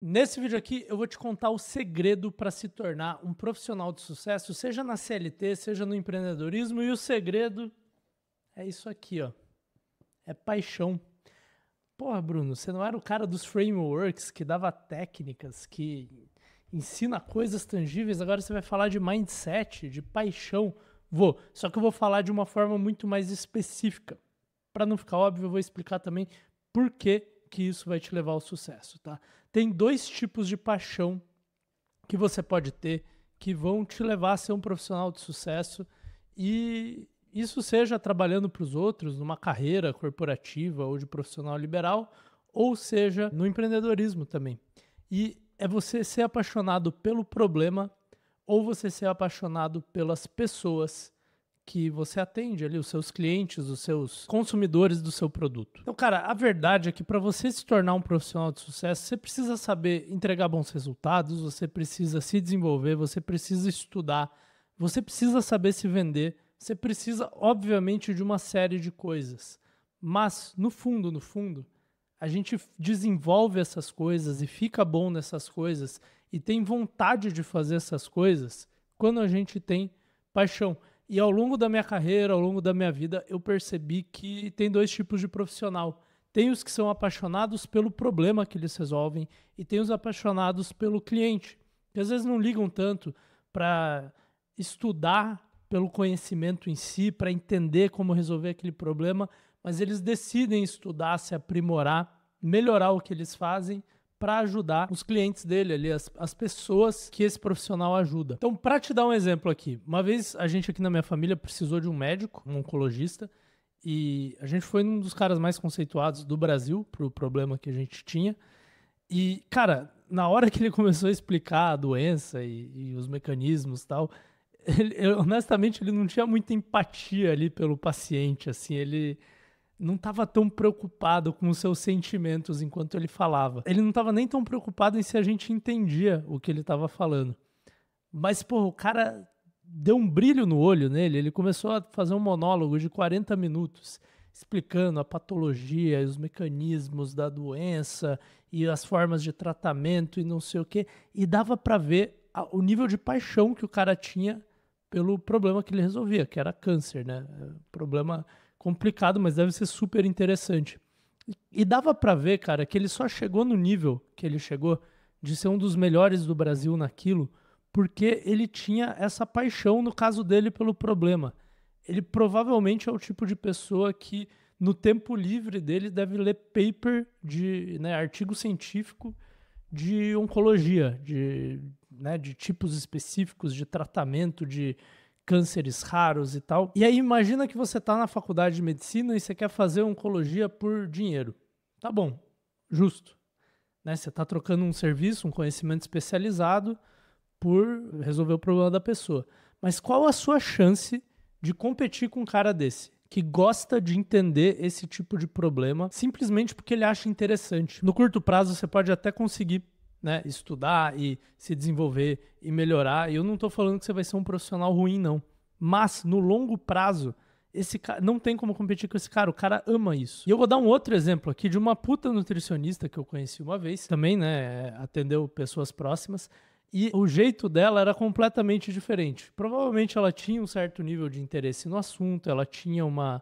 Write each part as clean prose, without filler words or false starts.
Nesse vídeo aqui eu vou te contar o segredo para se tornar um profissional de sucesso, seja na CLT, seja no empreendedorismo, e o segredo é isso aqui, ó. É paixão. Porra, Bruno, você não era o cara dos frameworks que dava técnicas, que ensina coisas tangíveis, agora você vai falar de mindset, de paixão. Vou, só que eu vou falar de uma forma muito mais específica. Para não ficar óbvio, eu vou explicar também por que isso vai te levar ao sucesso, tá? Tem dois tipos de paixão que você pode ter que vão te levar a ser um profissional de sucesso, e isso seja trabalhando para os outros, numa carreira corporativa ou de profissional liberal, ou seja no empreendedorismo também. E é você ser apaixonado pelo problema ou você ser apaixonado pelas pessoas que você atende ali, os seus clientes, os seus consumidores do seu produto. Então, cara, a verdade é que para você se tornar um profissional de sucesso, você precisa saber entregar bons resultados, você precisa se desenvolver, você precisa estudar, você precisa saber se vender, você precisa, obviamente, de uma série de coisas. Mas, no fundo, a gente desenvolve essas coisas e fica bom nessas coisas e tem vontade de fazer essas coisas quando a gente tem paixão. E ao longo da minha carreira, ao longo da minha vida, eu percebi que tem dois tipos de profissional. Tem os que são apaixonados pelo problema que eles resolvem e tem os apaixonados pelo cliente, que às vezes não ligam tanto para estudar pelo conhecimento em si, para entender como resolver aquele problema, mas eles decidem estudar, se aprimorar, melhorar o que eles fazem para ajudar os clientes dele ali, as pessoas que esse profissional ajuda. Então, para te dar um exemplo aqui, uma vez a gente aqui na minha família precisou de um médico, um oncologista, e a gente foi um dos caras mais conceituados do Brasil para o problema que a gente tinha. E, cara, na hora que ele começou a explicar a doença e os mecanismos e tal, honestamente, ele não tinha muita empatia ali pelo paciente, assim, ele não estava tão preocupado com os seus sentimentos enquanto ele falava. Ele não estava nem tão preocupado em se a gente entendia o que ele estava falando. Mas, pô, o cara deu um brilho no olho nele, ele começou a fazer um monólogo de 40 minutos, explicando a patologia e os mecanismos da doença e as formas de tratamento e não sei o quê, e dava para ver o nível de paixão que o cara tinha pelo problema que ele resolvia, que era câncer, né? Problema complicado, mas deve ser super interessante. E dava pra ver, cara, que ele só chegou no nível que ele chegou de ser um dos melhores do Brasil naquilo, porque ele tinha essa paixão, no caso dele, pelo problema. Ele provavelmente é o tipo de pessoa que, no tempo livre dele, deve ler paper de, artigo científico de oncologia, de tipos específicos de tratamento, de cânceres raros e tal. E aí imagina que você está na faculdade de medicina e você quer fazer oncologia por dinheiro. Tá bom, justo. Né? Você está trocando um serviço, um conhecimento especializado por resolver o problema da pessoa. Mas qual a sua chance de competir com um cara desse, que gosta de entender esse tipo de problema simplesmente porque ele acha interessante? No curto prazo você pode até conseguir, né, estudar e se desenvolver e melhorar. E eu não estou falando que você vai ser um profissional ruim, não. Mas, no longo prazo, esse cara não tem como competir com esse cara. O cara ama isso. E eu vou dar um outro exemplo aqui de uma puta nutricionista que eu conheci uma vez. Também, né, atendeu pessoas próximas. E o jeito dela era completamente diferente. Provavelmente ela tinha um certo nível de interesse no assunto, ela tinha uma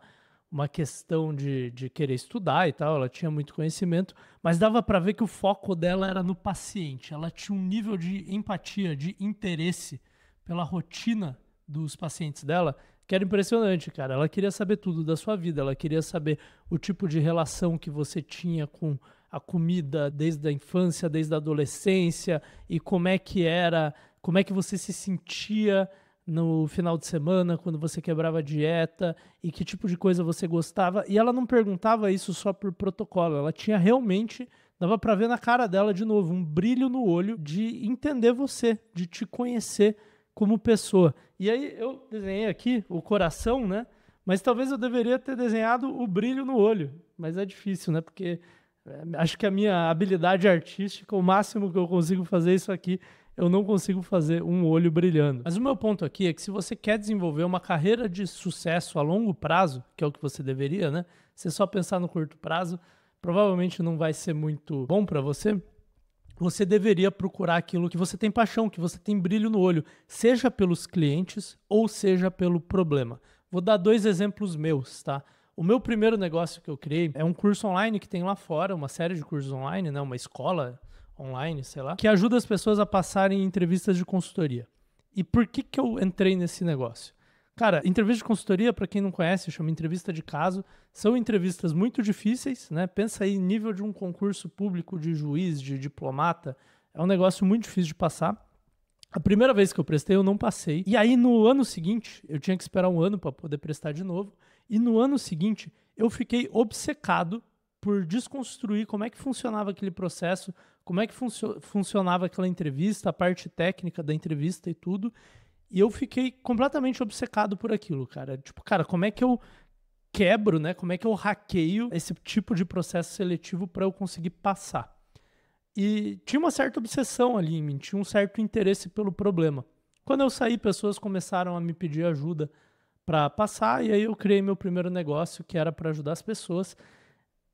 questão de querer estudar e tal, ela tinha muito conhecimento, mas dava para ver que o foco dela era no paciente. Ela tinha um nível de empatia, de interesse pela rotina dos pacientes dela, que era impressionante, cara. Ela queria saber tudo da sua vida, ela queria saber o tipo de relação que você tinha com a comida desde a infância, desde a adolescência, e como é que era, como é que você se sentia no final de semana, quando você quebrava a dieta, e que tipo de coisa você gostava. E ela não perguntava isso só por protocolo, ela tinha realmente, dava pra ver na cara dela de novo, um brilho no olho de entender você, de te conhecer como pessoa. E aí eu desenhei aqui o coração, né? Mas talvez eu deveria ter desenhado o brilho no olho, mas é difícil, né? Porque acho que a minha habilidade artística, o máximo que eu consigo fazer isso aqui, eu não consigo fazer um olho brilhando. Mas o meu ponto aqui é que se você quer desenvolver uma carreira de sucesso a longo prazo, que é o que você deveria, né? Se só pensar no curto prazo, provavelmente não vai ser muito bom para você. você deveria procurar aquilo que você tem paixão, que você tem brilho no olho, seja pelos clientes ou seja pelo problema. Vou dar 2 exemplos meus, tá? O meu primeiro negócio que eu criei é um curso online que tem lá fora, uma série de cursos online, né? Uma escola online, sei lá, que ajuda as pessoas a passarem em entrevistas de consultoria. E por que eu entrei nesse negócio? Cara, entrevista de consultoria, para quem não conhece, chama entrevista de caso. São entrevistas muito difíceis, né? Pensa aí, nível de um concurso público de juiz, de diplomata. É um negócio muito difícil de passar. A primeira vez que eu prestei, eu não passei. E aí, no ano seguinte, eu tinha que esperar um ano para poder prestar de novo. E no ano seguinte, eu fiquei obcecado por desconstruir como é que funcionava aquele processo, como é que funcionava aquela entrevista, a parte técnica da entrevista e tudo. E eu fiquei completamente obcecado por aquilo, cara. Tipo, cara, como é que eu quebro, né? Como é que eu hackeio esse tipo de processo seletivo para eu conseguir passar? E tinha uma certa obsessão ali em mim, tinha um certo interesse pelo problema. Quando eu saí, pessoas começaram a me pedir ajuda para passar, e aí eu criei meu primeiro negócio, que era para ajudar as pessoas.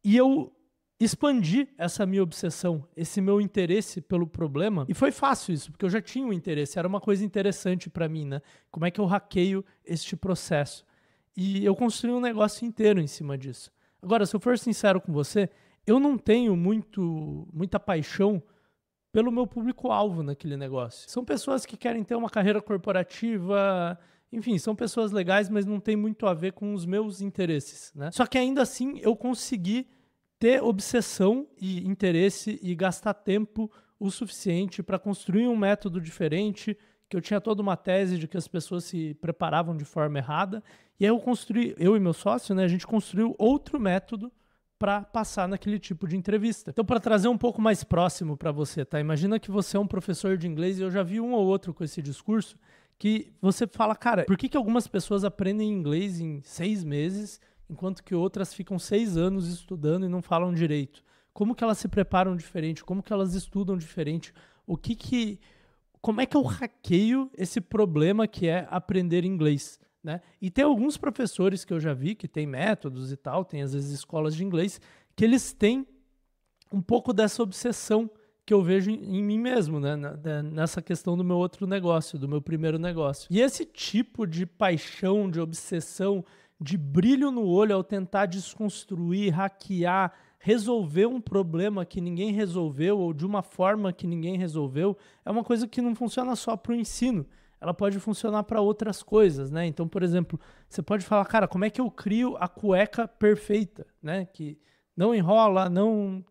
E eu expandi essa minha obsessão, esse meu interesse pelo problema. E foi fácil isso, porque eu já tinha um interesse, era uma coisa interessante para mim, né? Como é que eu hackeio este processo? E eu construí um negócio inteiro em cima disso. Agora, se eu for sincero com você, eu não tenho muita paixão pelo meu público-alvo naquele negócio. São pessoas que querem ter uma carreira corporativa, enfim, são pessoas legais, mas não tem muito a ver com os meus interesses, né? Só que ainda assim eu consegui ter obsessão e interesse e gastar tempo o suficiente para construir um método diferente, que eu tinha toda uma tese de que as pessoas se preparavam de forma errada, e aí eu e meu sócio, né, a gente construiu outro método para passar naquele tipo de entrevista. Então, para trazer um pouco mais próximo para você, tá? Imagina que você é um professor de inglês, e eu já vi um ou outro com esse discurso, que você fala, cara, por que algumas pessoas aprendem inglês em 6 meses, enquanto que outras ficam 6 anos estudando e não falam direito? Como que elas se preparam diferente? Como que elas estudam diferente? Como é que eu hackeio esse problema que é aprender inglês, né? E tem alguns professores que eu já vi que tem métodos e tal, tem às vezes escolas de inglês, que eles têm um pouco dessa obsessão que eu vejo em mim mesmo, né? Nessa questão do meu outro negócio, do meu primeiro negócio. E esse tipo de paixão, de obsessão, de brilho no olho ao tentar desconstruir, hackear, resolver um problema que ninguém resolveu ou de uma forma que ninguém resolveu, é uma coisa que não funciona só para o ensino. Ela pode funcionar para outras coisas, né? Então, por exemplo, você pode falar, cara, como é que eu crio a cueca perfeita, né? Que não enrola, não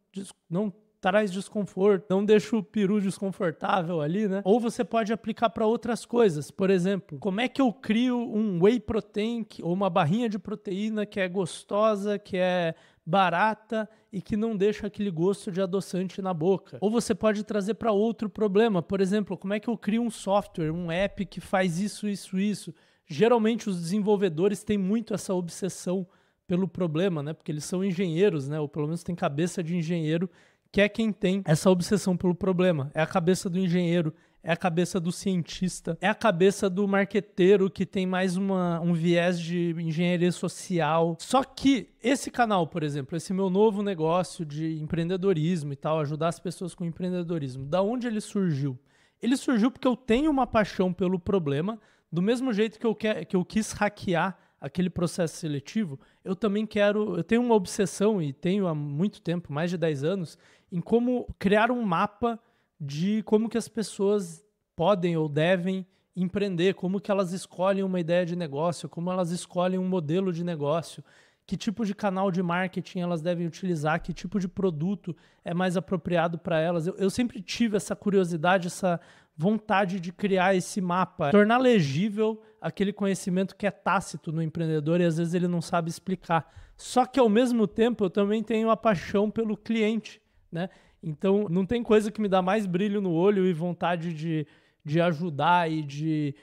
traz desconforto, não deixa o peru desconfortável ali, né? Ou você pode aplicar para outras coisas. Por exemplo, como é que eu crio um whey protein ou uma barrinha de proteína que é gostosa, que é barata e que não deixa aquele gosto de adoçante na boca? Ou você pode trazer para outro problema. Por exemplo, como é que eu crio um software, um app que faz isso, isso, isso? Geralmente os desenvolvedores têm muito essa obsessão pelo problema, né? Porque eles são engenheiros, né? Ou pelo menos tem cabeça de engenheiro, que é quem tem essa obsessão pelo problema. É a cabeça do engenheiro, é a cabeça do cientista, é a cabeça do marqueteiro que tem mais um viés de engenharia social. Só que esse canal, por exemplo, esse meu novo negócio de empreendedorismo e tal, ajudar as pessoas com empreendedorismo, da onde ele surgiu? Ele surgiu porque eu tenho uma paixão pelo problema, do mesmo jeito que eu quis hackear aquele processo seletivo, eu tenho uma obsessão e tenho há muito tempo, mais de 10 anos, em como criar um mapa de como que as pessoas podem ou devem empreender, como que elas escolhem uma ideia de negócio, como elas escolhem um modelo de negócio, que tipo de canal de marketing elas devem utilizar, que tipo de produto é mais apropriado para elas. Eu sempre tive essa curiosidade, essa vontade de criar esse mapa, tornar legível aquele conhecimento que é tácito no empreendedor e às vezes ele não sabe explicar. Só que ao mesmo tempo eu também tenho a paixão pelo cliente, né? Então não tem coisa que me dá mais brilho no olho e vontade de ajudar e de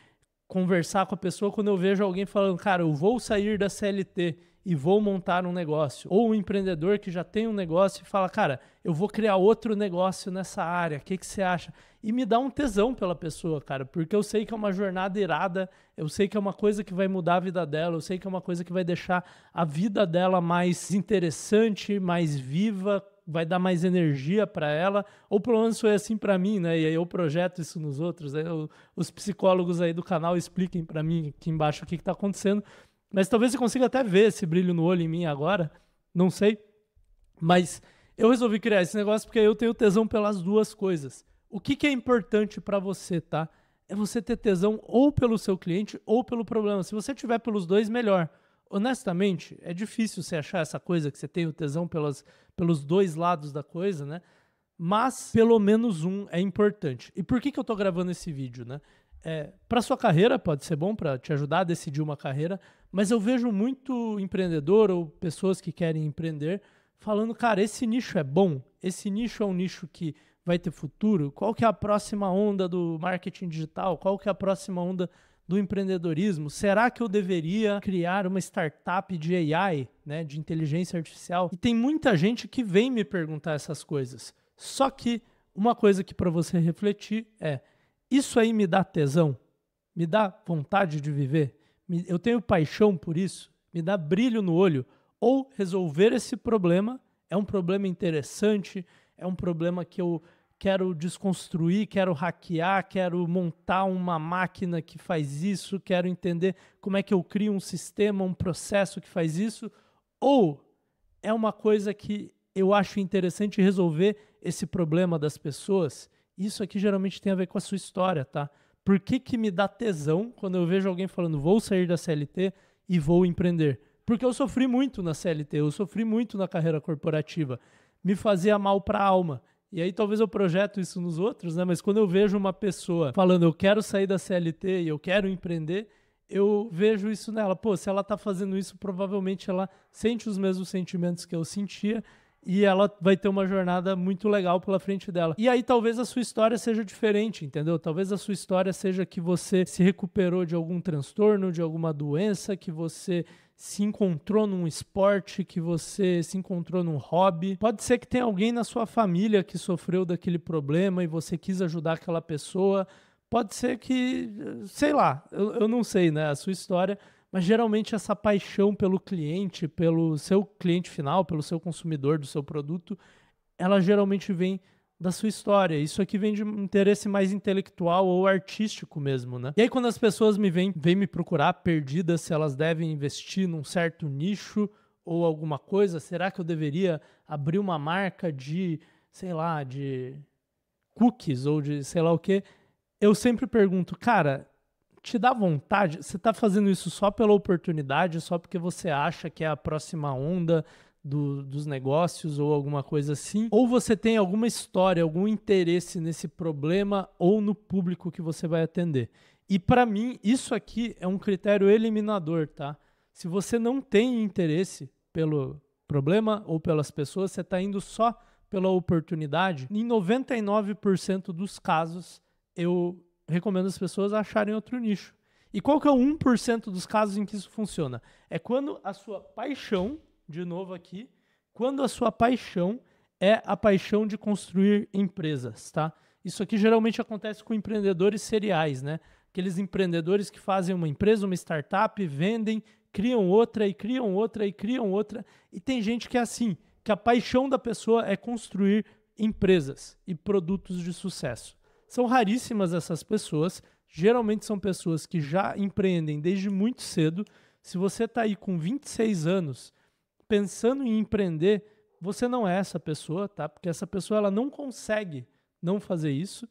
conversar com a pessoa quando eu vejo alguém falando, cara, eu vou sair da CLT e vou montar um negócio. Ou um empreendedor que já tem um negócio e fala, cara, eu vou criar outro negócio nessa área, o que você acha? E me dá um tesão pela pessoa, cara, porque eu sei que é uma jornada irada, eu sei que é uma coisa que vai mudar a vida dela, eu sei que é uma coisa que vai deixar a vida dela mais interessante, mais viva, vai dar mais energia para ela, ou pelo menos foi assim para mim, né? E aí eu projeto isso nos outros, aí os psicólogos aí do canal expliquem para mim aqui embaixo o que está acontecendo, mas talvez você consiga até ver esse brilho no olho em mim agora, não sei, mas eu resolvi criar esse negócio porque eu tenho tesão pelas duas coisas. O que é importante para você, tá? É você ter tesão ou pelo seu cliente ou pelo problema. Se você tiver pelos dois, melhor. Honestamente, é difícil você achar essa coisa que você tem o tesão pelos dois lados da coisa, né? Mas pelo menos um é importante. E por que eu tô gravando esse vídeo, né? Para sua carreira pode ser bom, para te ajudar a decidir uma carreira, mas eu vejo muito empreendedor ou pessoas que querem empreender falando, cara, esse nicho é bom, esse nicho é um nicho que vai ter futuro, qual que é a próxima onda do marketing digital, qual que é a próxima onda do empreendedorismo, será que eu deveria criar uma startup de AI, né, de inteligência artificial? E tem muita gente que vem me perguntar essas coisas, só que uma coisa que para você refletir é, isso aí me dá tesão? Me dá vontade de viver? Eu tenho paixão por isso? Me dá brilho no olho? Ou resolver esse problema é um problema interessante, é um problema que eu quero desconstruir, quero hackear, quero montar uma máquina que faz isso, quero entender como é que eu crio um sistema, um processo que faz isso, ou é uma coisa que eu acho interessante resolver esse problema das pessoas. Isso aqui geralmente tem a ver com a sua história, tá? Por que me dá tesão quando eu vejo alguém falando vou sair da CLT e vou empreender? Porque eu sofri muito na CLT, eu sofri muito na carreira corporativa. Me fazia mal para a alma. E aí talvez eu projeto isso nos outros, né? Mas quando eu vejo uma pessoa falando eu quero sair da CLT e eu quero empreender, eu vejo isso nela. Pô, se ela está fazendo isso, provavelmente ela sente os mesmos sentimentos que eu sentia e ela vai ter uma jornada muito legal pela frente dela. E aí talvez a sua história seja diferente, entendeu? Talvez a sua história seja que você se recuperou de algum transtorno, de alguma doença, que você se encontrou num esporte, que você se encontrou num hobby. Pode ser que tenha alguém na sua família que sofreu daquele problema e você quis ajudar aquela pessoa. Pode ser que, sei lá, eu não sei, né, a sua história, mas geralmente essa paixão pelo cliente, pelo seu cliente final, pelo seu consumidor do seu produto, ela geralmente vem da sua história. Isso aqui vem de um interesse mais intelectual ou artístico mesmo, né? E aí quando as pessoas vêm me procurar perdidas se elas devem investir num certo nicho ou alguma coisa, será que eu deveria abrir uma marca de, sei lá, de cookies ou de sei lá o quê? Eu sempre pergunto, cara, te dá vontade? Você está fazendo isso só pela oportunidade, só porque você acha que é a próxima onda dos negócios ou alguma coisa assim? Ou você tem alguma história, algum interesse nesse problema ou no público que você vai atender? E para mim, isso aqui é um critério eliminador, tá? Se você não tem interesse pelo problema ou pelas pessoas, você está indo só pela oportunidade, em 99% dos casos, eu recomendo as pessoas acharem outro nicho. E qual que é o 1% dos casos em que isso funciona? É quando a sua paixão, de novo aqui, quando a sua paixão é a paixão de construir empresas, tá? Isso aqui geralmente acontece com empreendedores seriais, né? Aqueles empreendedores que fazem uma empresa, uma startup, vendem, criam outra e criam outra e criam outra. E tem gente que é assim, que a paixão da pessoa é construir empresas e produtos de sucesso. São raríssimas essas pessoas, geralmente são pessoas que já empreendem desde muito cedo. Se você está aí com 26 anos pensando em empreender, você não é essa pessoa, tá? Porque essa pessoa ela não consegue não fazer isso.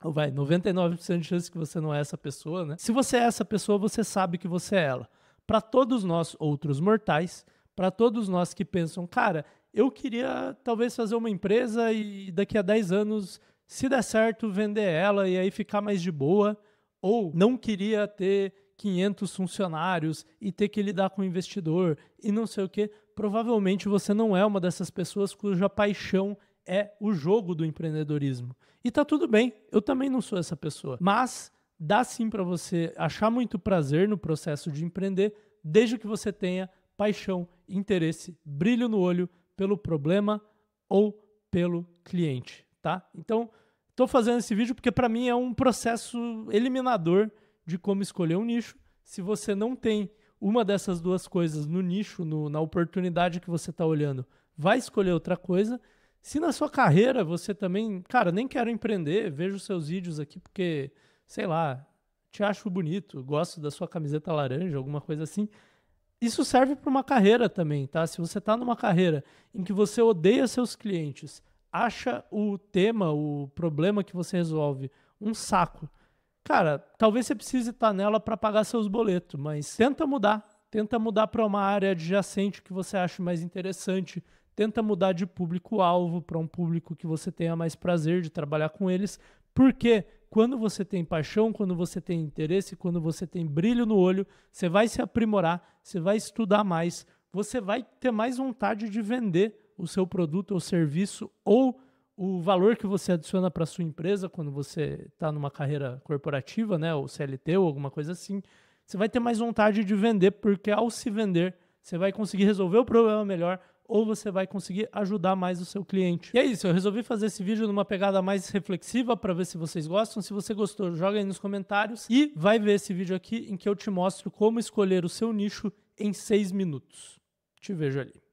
Ou 99% de chance que você não é essa pessoa, né? Se você é essa pessoa, você sabe que você é ela. Para todos nós outros mortais, para todos nós que pensam, cara, eu queria talvez fazer uma empresa e daqui a 10 anos, se der certo, vender ela e aí ficar mais de boa, ou não queria ter 500 funcionários e ter que lidar com o investidor e não sei o quê, provavelmente você não é uma dessas pessoas cuja paixão é o jogo do empreendedorismo. E tá tudo bem, eu também não sou essa pessoa. Mas dá sim para você achar muito prazer no processo de empreender, desde que você tenha paixão, interesse, brilho no olho pelo problema ou pelo cliente, tá? Então, estou fazendo esse vídeo porque para mim é um processo eliminador de como escolher um nicho. Se você não tem uma dessas duas coisas no nicho, na oportunidade que você está olhando, vai escolher outra coisa. Se na sua carreira você também, cara, nem quero empreender, vejo seus vídeos aqui porque, sei lá, te acho bonito, gosto da sua camiseta laranja, alguma coisa assim. Isso serve para uma carreira também, tá? Se você está numa carreira em que você odeia seus clientes, acha o tema, o problema que você resolve um saco, cara, talvez você precise estar nela para pagar seus boletos, mas tenta mudar para uma área adjacente que você acha mais interessante, tenta mudar de público-alvo para um público que você tenha mais prazer de trabalhar com eles, porque quando você tem paixão, quando você tem interesse, quando você tem brilho no olho, você vai se aprimorar, você vai estudar mais, você vai ter mais vontade de vender o seu produto ou serviço ou o valor que você adiciona para sua empresa quando você está numa carreira corporativa, né, ou CLT ou alguma coisa assim. Você vai ter mais vontade de vender, porque ao se vender, você vai conseguir resolver o problema melhor ou você vai conseguir ajudar mais o seu cliente. E é isso, eu resolvi fazer esse vídeo numa pegada mais reflexiva para ver se vocês gostam. Se você gostou, joga aí nos comentários e vai ver esse vídeo aqui em que eu te mostro como escolher o seu nicho em 6 minutos. Te vejo ali.